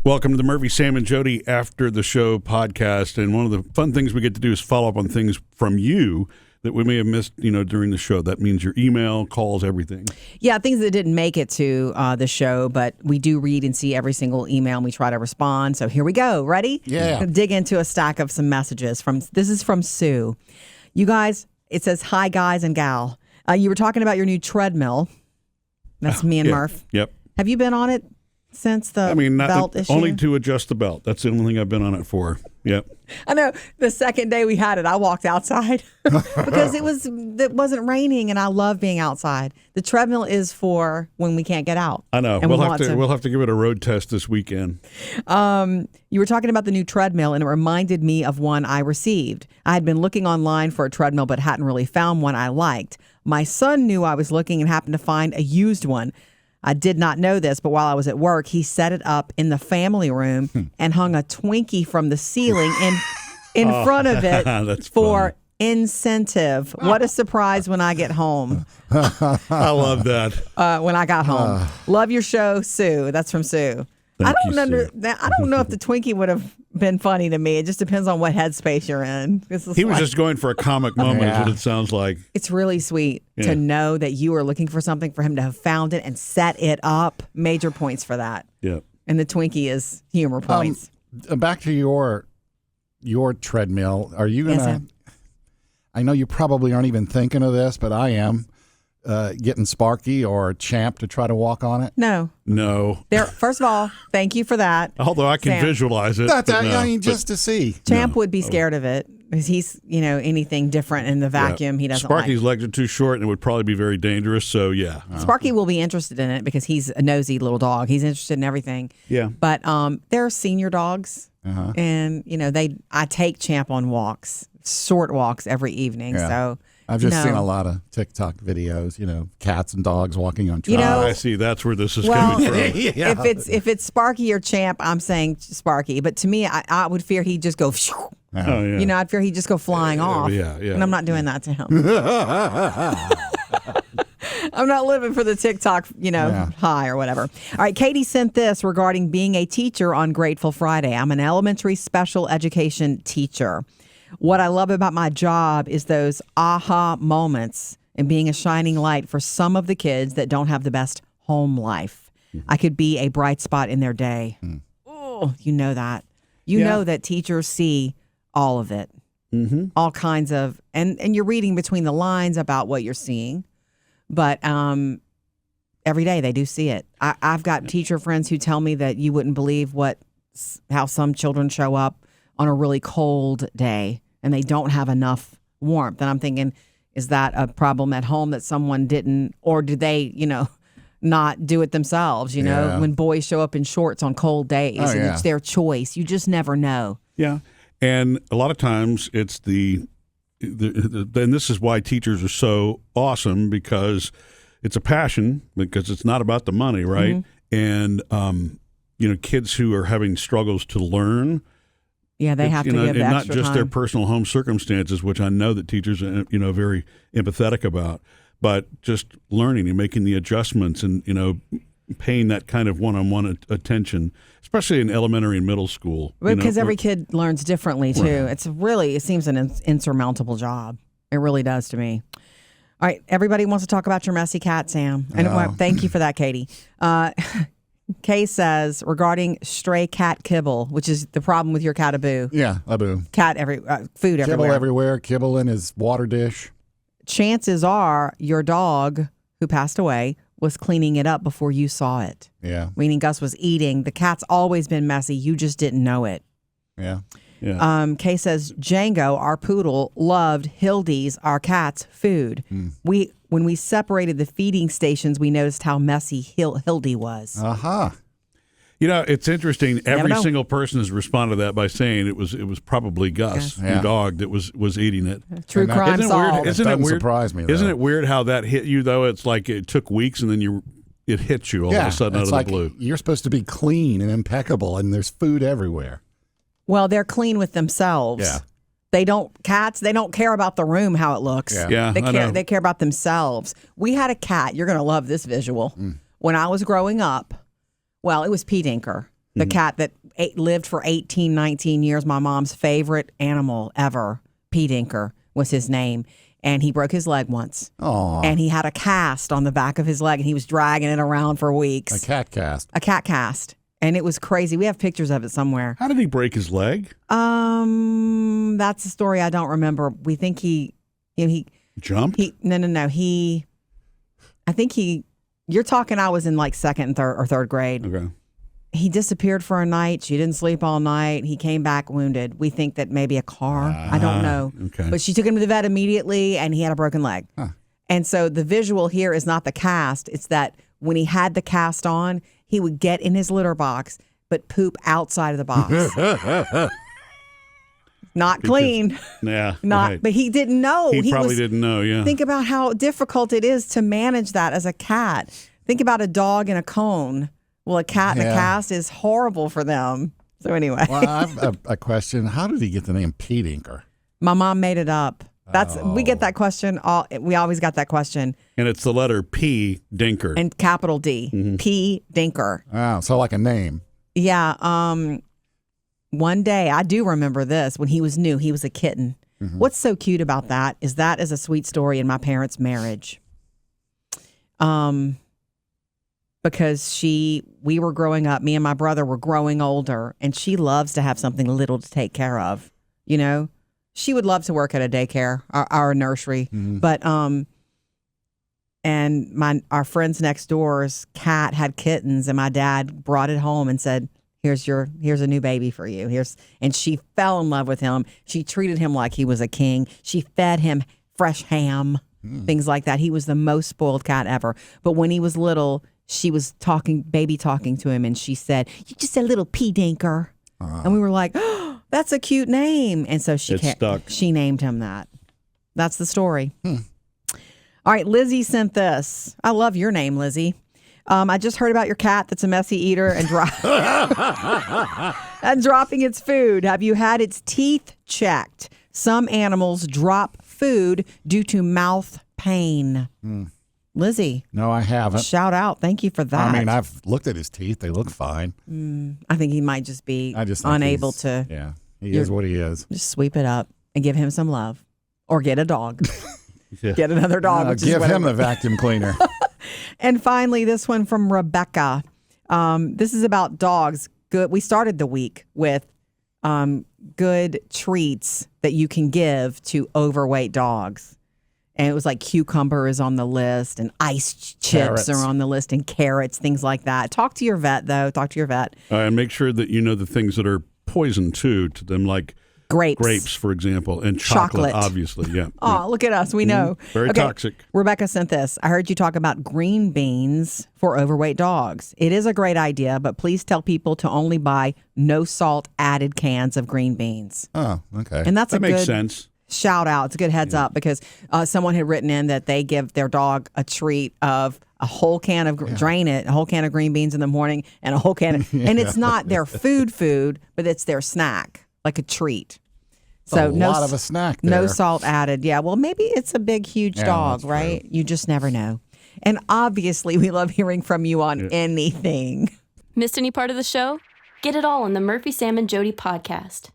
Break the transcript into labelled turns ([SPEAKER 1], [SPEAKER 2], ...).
[SPEAKER 1] Welcome to the Murphy, Sam, and Jodi After the Show podcast. And one of the fun things we get to do is follow up on things from you that we may have missed, during the show. That means your email, calls, everything.
[SPEAKER 2] Yeah, things that didn't make it to the show, but we do read and see every single email, and we try to respond. So here we go. Ready?
[SPEAKER 3] Yeah.
[SPEAKER 2] Dig into a stack of some messages. This is from Sue. You guys, it says, hi, guys and gal. You were talking about your new treadmill. That's me and
[SPEAKER 1] yeah.
[SPEAKER 2] Murph.
[SPEAKER 1] Yep.
[SPEAKER 2] Have you been on it since the belt issue?
[SPEAKER 1] Only to adjust the belt. That's the only thing I've been on it for. Yep.
[SPEAKER 2] I know. The second day we had it, I walked outside because it wasn't raining, and I love being outside. The treadmill is for when we can't get out.
[SPEAKER 1] I know.
[SPEAKER 2] And
[SPEAKER 1] we'll have to give it a road test this weekend.
[SPEAKER 2] You were talking about the new treadmill, and it reminded me of one I received. I had been looking online for a treadmill, but hadn't really found one I liked. My son knew I was looking and happened to find a used one. I did not know this, but while I was at work, he set it up in the family room and hung a Twinkie from the ceiling in front of it for incentive. What a surprise when I get home.
[SPEAKER 1] I love that.
[SPEAKER 2] When I got home. Love your show, Sue. That's from Sue. I don't know if the Twinkie would have been funny to me. It just depends on what headspace you're in.
[SPEAKER 1] He was just going for a comic moment, is what it sounds like.
[SPEAKER 2] It's really sweet to know that you were looking for something, for him to have found it and set it up. Major points for that.
[SPEAKER 1] Yeah.
[SPEAKER 2] And the Twinkie is humor points.
[SPEAKER 3] Back to your treadmill. Are you going to... I know you probably aren't even thinking of this, but I am. Getting Sparky or Champ to try to walk on it?
[SPEAKER 2] No. First of all, thank you for that.
[SPEAKER 1] Although I can
[SPEAKER 2] Sam.
[SPEAKER 1] Visualize it.
[SPEAKER 3] Just to see.
[SPEAKER 2] Champ would be scared of it because he's, anything different in the vacuum he doesn't
[SPEAKER 1] Sparky's
[SPEAKER 2] like.
[SPEAKER 1] legs are too short and it would probably be very dangerous. So, yeah.
[SPEAKER 2] Sparky will be interested in it because he's a nosy little dog. He's interested in everything.
[SPEAKER 1] Yeah.
[SPEAKER 2] But there are senior dogs, and, I take Champ on walks, short walks every evening.
[SPEAKER 3] Yeah.
[SPEAKER 2] So.
[SPEAKER 3] I've just seen a lot of TikTok videos, cats and dogs walking on trails.
[SPEAKER 1] I see. That's where this is coming from.
[SPEAKER 3] Yeah.
[SPEAKER 2] If it's Sparky or Champ, I'm saying Sparky. But to me, I would fear he'd just go.
[SPEAKER 1] Oh, yeah.
[SPEAKER 2] I'd fear he'd just go flying off.
[SPEAKER 1] Yeah.
[SPEAKER 2] And I'm not doing that to him. I'm not living for the TikTok, high or whatever. All right, Katie sent this regarding being a teacher on Grateful Friday. I'm an elementary special education teacher. What I love about my job is those aha moments and being a shining light for some of the kids that don't have the best home life. I could be a bright spot in their day. Oh, you know that. You know that teachers see all of it. All kinds of, and you're reading between the lines about what you're seeing. But every day they do see it. I've got teacher friends who tell me that you wouldn't believe how some children show up on a really cold day and they don't have enough warmth. And I'm thinking, is that a problem at home that someone didn't, or did they, not do it themselves? When boys show up in shorts on cold days, and it's their choice. You just never know.
[SPEAKER 1] Yeah. And a lot of times it's and this is why teachers are so awesome, because it's a passion, because it's not about the money, right? And, kids who are having struggles to learn.
[SPEAKER 2] Yeah, they have to give
[SPEAKER 1] and
[SPEAKER 2] extra
[SPEAKER 1] not just
[SPEAKER 2] time.
[SPEAKER 1] their personal home circumstances, which I know that teachers are, very empathetic about, but just learning and making the adjustments and, paying that kind of one-on-one attention, especially in elementary and middle school.
[SPEAKER 2] Because every kid learns differently, too. Right. It seems an insurmountable job. It really does to me. All right, everybody wants to talk about your messy cat, Sam. And thank you for that, Katie. Kay says, regarding stray cat kibble, which is the problem with your cat, Abu.
[SPEAKER 3] Yeah, Abu.
[SPEAKER 2] Cat food
[SPEAKER 3] kibble everywhere, kibble in his water dish.
[SPEAKER 2] Chances are your dog, who passed away, was cleaning it up before you saw it.
[SPEAKER 3] Yeah.
[SPEAKER 2] Meaning Gus was eating. The cat's always been messy. You just didn't know it.
[SPEAKER 3] Yeah.
[SPEAKER 2] Kay says, Django, our poodle, loved Hildy's, our cat's, food. When we separated the feeding stations, we noticed how messy Hildy was.
[SPEAKER 1] It's interesting. Every single person has responded to that by saying it was probably Gus, your dog, that was eating it.
[SPEAKER 2] True crime solved.
[SPEAKER 1] Isn't it weird?
[SPEAKER 3] Surprise me, though.
[SPEAKER 1] Isn't it weird how that hit you, though? It's like it took weeks and then it hits you all of a sudden out of the blue.
[SPEAKER 3] You're supposed to be clean and impeccable, and there's food everywhere.
[SPEAKER 2] Well, they're clean with themselves.
[SPEAKER 3] Yeah.
[SPEAKER 2] They don't care about the room, how it looks.
[SPEAKER 1] Yeah,
[SPEAKER 2] They care about themselves. We had a cat. You're going to love this visual. When I was growing up, well, it was Pete Inker. the cat that lived for 18, 19 years, my mom's favorite animal ever. P. Dinker was his name. And he broke his leg once.
[SPEAKER 3] Aww.
[SPEAKER 2] And he had a cast on the back of his leg, and he was dragging it around for weeks.
[SPEAKER 3] A cat cast.
[SPEAKER 2] A cat cast. And it was crazy. We have pictures of it somewhere.
[SPEAKER 1] How did he break his leg?
[SPEAKER 2] That's a story I don't remember. We think he
[SPEAKER 1] Jumped?
[SPEAKER 2] No. You're talking, I was in like second or third grade.
[SPEAKER 1] Okay.
[SPEAKER 2] He disappeared for a night. She didn't sleep all night. He came back wounded. We think that maybe a car. I don't know.
[SPEAKER 1] Okay.
[SPEAKER 2] But she took him to the vet immediately, and he had a broken leg.
[SPEAKER 3] Huh.
[SPEAKER 2] And so the visual here is not the cast. It's that when he had the cast on, he would get in his litter box, but poop outside of the box. Not clean.
[SPEAKER 1] Yeah.
[SPEAKER 2] Not.
[SPEAKER 1] Right.
[SPEAKER 2] But he didn't know.
[SPEAKER 1] He probably didn't know, yeah.
[SPEAKER 2] Think about how difficult it is to manage that as a cat. Think about a dog in a cone. Well, a cat in a cast is horrible for them. So anyway.
[SPEAKER 3] Well, I have a question. How did he get the name P. Dinker?
[SPEAKER 2] My mom made it up. We get that question. We always got that question.
[SPEAKER 1] And it's the letter P, Dinker.
[SPEAKER 2] And capital D, P. Dinker.
[SPEAKER 3] Oh, so like a name.
[SPEAKER 2] Yeah. One day, I do remember this, when he was new, he was a kitten. What's so cute about that is a sweet story in my parents' marriage. Because we were growing up, me and my brother were growing older, and she loves to have something little to take care of. You know, she would love to work at a daycare, our nursery, but and our friends next door's cat had kittens, and my dad brought it home and said, here's a new baby for you. And she fell in love with him. She treated him like he was a king. She fed him fresh ham, things like that. He was the most spoiled cat ever. But when he was little, she was baby talking to him, and she said, "You just a little P. Dinker." And we were like, "Oh, that's a cute name." And so she named him that. That's the story. All right, Lizzie sent this. I love your name, Lizzie. I just heard about your cat that's a messy eater and dropping its food. Have you had its teeth checked? Some animals drop food due to mouth pain. Lizzie.
[SPEAKER 3] No, I haven't.
[SPEAKER 2] Shout out. Thank you for that.
[SPEAKER 3] I mean, I've looked at his teeth. They look fine.
[SPEAKER 2] I think he might just be unable to.
[SPEAKER 3] Yeah, he is what he is.
[SPEAKER 2] Just sweep it up and give him some love. Or get a dog. Get another dog.
[SPEAKER 3] Give him the vacuum cleaner.
[SPEAKER 2] And finally, this one from Rebecca. This is about dogs. Good. We started the week with good treats that you can give to overweight dogs. And it was like cucumber is on the list, and ice chips are on the list, and carrots, things like that. Talk to your vet, though. Talk to your vet.
[SPEAKER 1] And make sure that you know the things that are poison, too, to them, like grapes, for example, and chocolate. Obviously. Yeah.
[SPEAKER 2] Oh, look at us. We know.
[SPEAKER 1] Very toxic.
[SPEAKER 2] Rebecca sent this. I heard you talk about green beans for overweight dogs. It is a great idea, but please tell people to only buy no salt added cans of green beans.
[SPEAKER 3] Oh, okay.
[SPEAKER 2] And that
[SPEAKER 1] makes sense.
[SPEAKER 2] Shout out. It's a good heads up, because someone had written in that they give their dog a treat of a whole can of a whole can of green beans in the morning, and a whole can of, and it's not their food, but it's their snack, like a treat.
[SPEAKER 3] So a lot of a snack there.
[SPEAKER 2] No salt added. Yeah. Well, maybe it's a big, huge dog, right? True. You just never know. And obviously, we love hearing from you on anything.
[SPEAKER 4] Missed any part of the show? Get it all on the Murphy, Sam, and Jodi podcast.